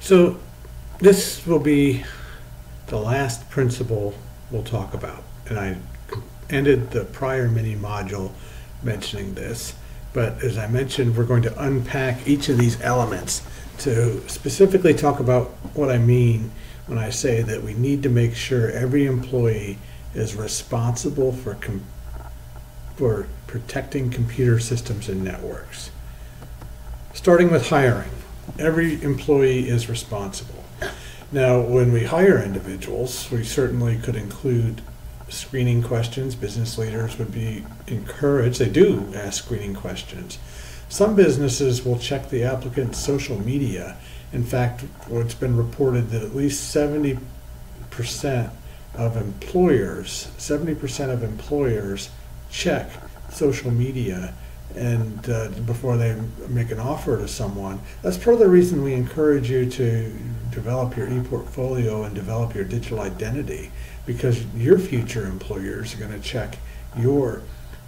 So this will be the last principle we'll talk about. And I ended the prior mini module mentioning this. But as I mentioned, we're going to unpack each of these elements to specifically talk about what I mean when I say that we need to make sure every employee is responsible for protecting computer systems and networks. Starting with hiring, every employee is responsible. Now, when we hire individuals, we certainly could include screening questions. Business leaders would be encouraged, they do ask screening questions. Some businesses will check the applicant's social media. In fact, it's been reported that at least 70% of employers check social media and before they make an offer to someone. That's part of the reason we encourage you to develop your e-portfolio and develop your digital identity, because your future employers are going to check your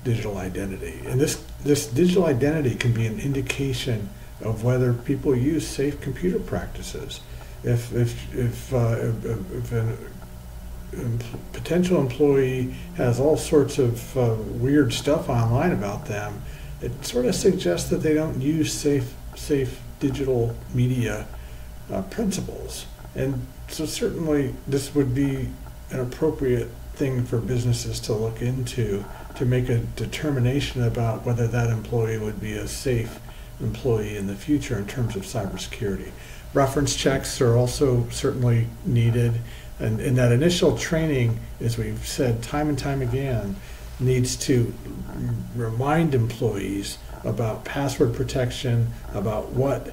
digital identity. And this digital identity can be an indication of whether people use safe computer practices. If a potential employee has all sorts of weird stuff online about them, it sort of suggests that they don't use safe digital media principles. And so certainly this would be an appropriate thing for businesses to look into to make a determination about whether that employee would be a safe employee in the future in terms of cybersecurity. Reference checks are also certainly needed, and in that initial training, as we've said time and time again, needs to remind employees about password protection, about what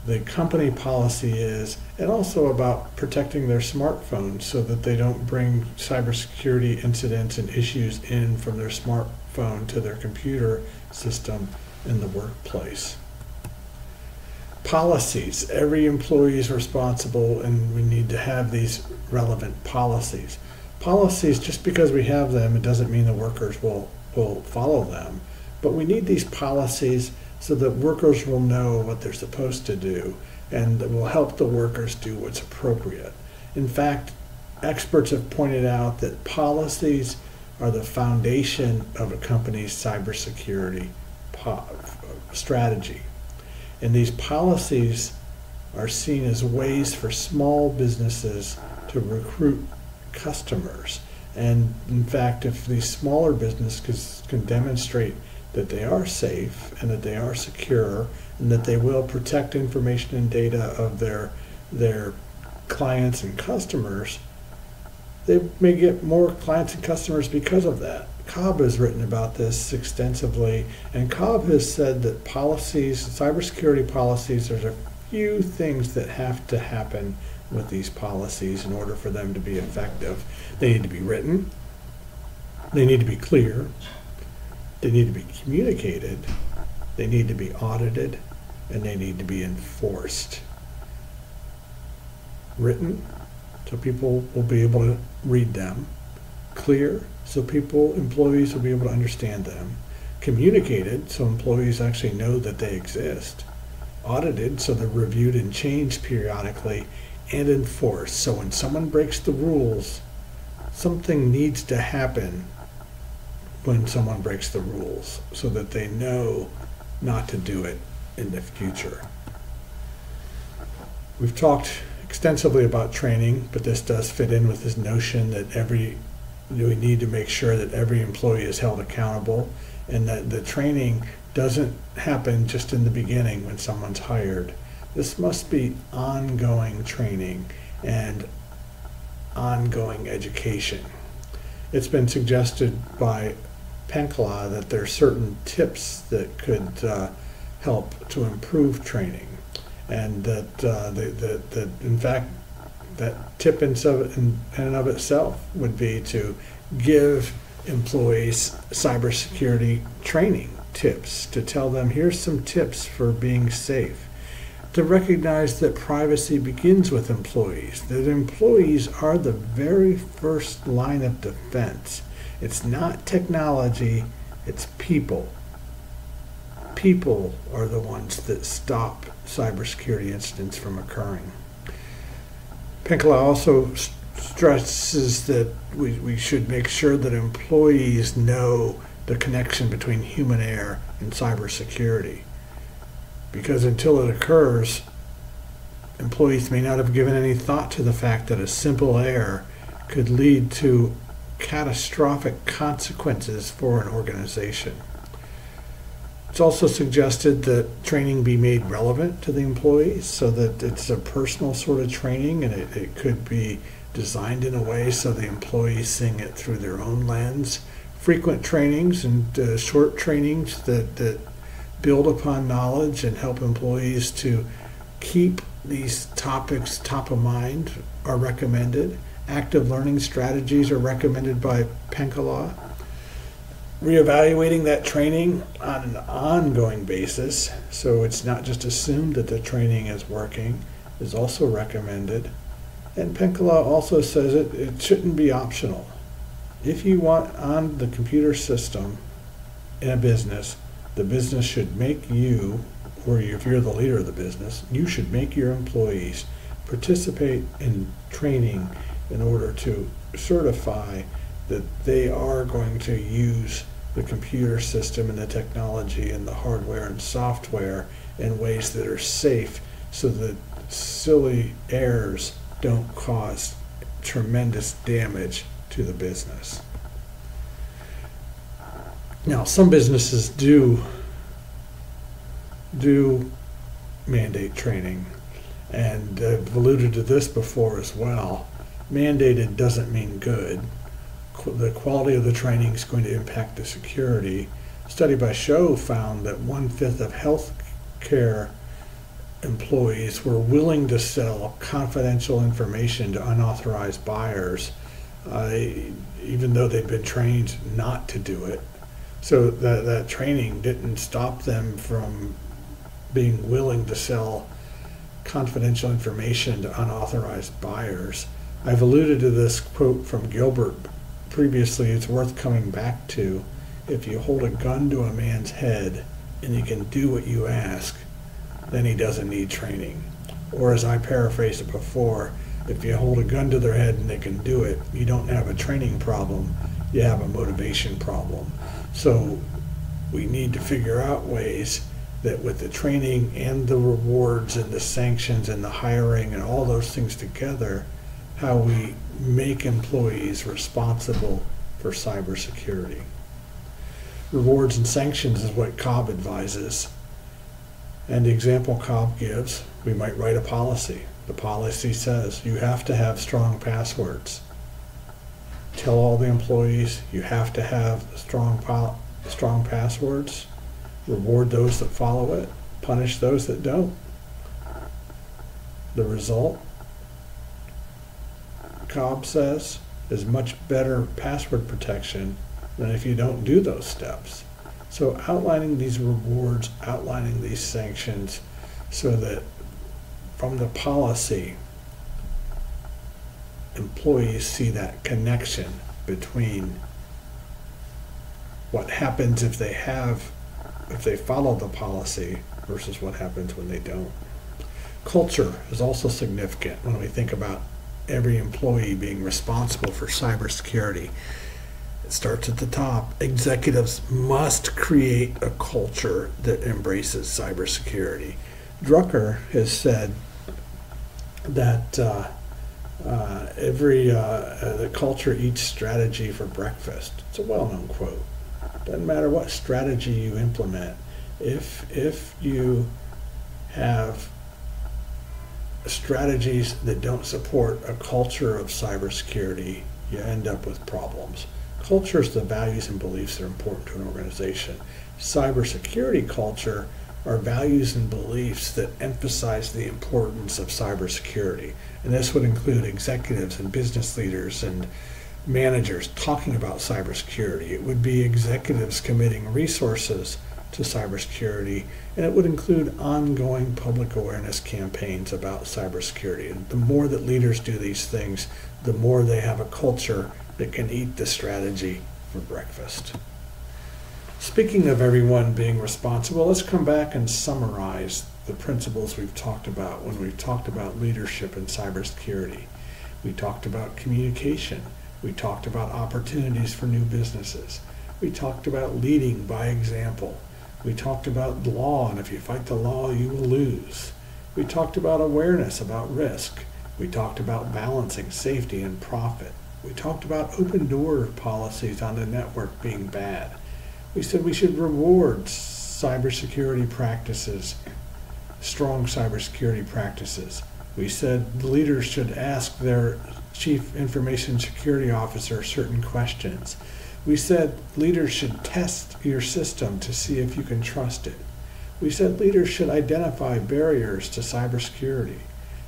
the company policy is, and also about protecting their smartphones so that they don't bring cybersecurity incidents and issues in from their smartphone to their computer system in the workplace. Policies. Every employee is responsible, and we need to have these relevant policies. Policies, just because we have them, it doesn't mean the workers will follow them. But we need these policies so that workers will know what they're supposed to do, and it will help the workers do what's appropriate. In fact, experts have pointed out that policies are the foundation of a company's cybersecurity strategy. And these policies are seen as ways for small businesses to recruit customers. And in fact, if these smaller businesses can demonstrate that they are safe and that they are secure and that they will protect information and data of their clients and customers, they may get more clients and customers because of that. Cobb has written about this extensively, and Cobb has said that policies, cybersecurity policies, there's a few things that have to happen with these policies in order for them to be effective. They need to be written, they need to be clear, they need to be communicated, they need to be audited, and they need to be enforced. Written, so people will be able to read them. Clear, so employees will be able to understand them. Communicated, so employees actually know that they exist. Audited, so they're reviewed and changed periodically. And enforced, so when someone breaks the rules, something needs to happen when someone breaks the rules so that they know not to do it in the future. We've talked extensively about training, but this does fit in with this notion that we need to make sure that every employee is held accountable, and that the training doesn't happen just in the beginning when someone's hired. This must be ongoing training and ongoing education. It's been suggested by Penkala that there are certain tips that could help to improve training, and that in fact that tip in and of itself would be to give employees cybersecurity training tips, to tell them here's some tips for being safe, to recognize that privacy begins with employees, that employees are the very first line of defense. It's not technology, it's people. People are the ones that stop cybersecurity incidents from occurring. Penkala also stresses that we should make sure that employees know the connection between human error and cybersecurity. Because until it occurs, employees may not have given any thought to the fact that a simple error could lead to catastrophic consequences for an organization. It's also suggested that training be made relevant to the employees so that it's a personal sort of training, and it could be designed in a way so the employees seeing it through their own lens. Frequent trainings and short trainings that build upon knowledge and help employees to keep these topics top of mind are recommended. Active learning strategies are recommended by Penkala. Reevaluating that training on an ongoing basis, so it's not just assumed that the training is working, is also recommended. And Penkala also says it shouldn't be optional. If you want on the computer system in a business, the business should make you, or if you're the leader of the business, you should make your employees participate in training in order to certify that they are going to use the computer system and the technology and the hardware and software in ways that are safe so that silly errors don't cause tremendous damage to the business. Now, some businesses do mandate training, and I've alluded to this before as well. Mandated doesn't mean good. The quality of the training is going to impact the security. A study by Show found that 1/5 of healthcare employees were willing to sell confidential information to unauthorized buyers, even though they'd been trained not to do it. So that training didn't stop them from being willing to sell confidential information to unauthorized buyers. I've alluded to this quote from Gilbert previously. It's worth coming back to. If you hold a gun to a man's head and he can do what you ask, then he doesn't need training. Or as I paraphrased it before, if you hold a gun to their head and they can do it, you don't have a training problem, you have a motivation problem. So we need to figure out ways that with the training and the rewards and the sanctions and the hiring and all those things together, how we make employees responsible for cybersecurity. Rewards and sanctions is what Cobb advises. And the example Cobb gives, we might write a policy. The policy says you have to have strong passwords. Tell all the employees you have to have strong passwords. Reward those that follow it. Punish those that don't. The result, Cobb says, is much better password protection than if you don't do those steps. So outlining these rewards, outlining these sanctions, so that from the policy, employees see that connection between what happens if they follow the policy versus what happens when they don't. Culture is also significant when we think about every employee being responsible for cybersecurity. It starts at the top. Executives must create a culture that embraces cybersecurity. Drucker has said that the culture eats strategy for breakfast. It's a well-known quote. Doesn't matter what strategy you implement, if you have strategies that don't support a culture of cybersecurity, you end up with problems. Culture is the values and beliefs that are important to an organization. Cybersecurity culture are values and beliefs that emphasize the importance of cybersecurity. And this would include executives and business leaders and managers talking about cybersecurity. It would be executives committing resources to cybersecurity, and it would include ongoing public awareness campaigns about cybersecurity. And the more that leaders do these things, the more they have a culture that can eat the strategy for breakfast. Speaking of everyone being responsible, let's come back and summarize the principles we've talked about when we've talked about leadership in cybersecurity. We talked about communication. We talked about opportunities for new businesses. We talked about leading by example. We talked about law, and if you fight the law, you will lose. We talked about awareness about risk. We talked about balancing safety and profit. We talked about open door policies on the network being bad. We said we should reward cybersecurity practices, strong cybersecurity practices. We said leaders should ask their chief information security officer certain questions. We said leaders should test your system to see if you can trust it. We said leaders should identify barriers to cybersecurity,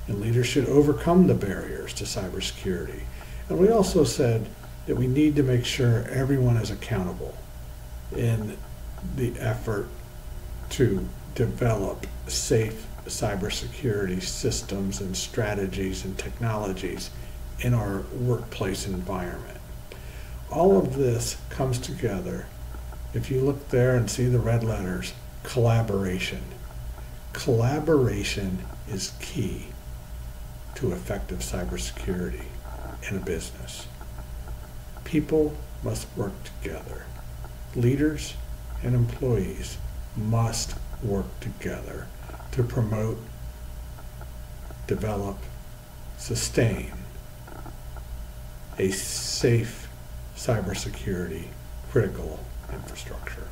and leaders should overcome the barriers to cybersecurity. And we also said that we need to make sure everyone is accountable in the effort to develop safe cybersecurity systems and strategies and technologies in our workplace environment. All of this comes together. If you look there and see the red letters, collaboration. Collaboration is key to effective cybersecurity in a business. People must work together. Leaders and employees must work together to promote, develop, sustain a safe cybersecurity critical infrastructure.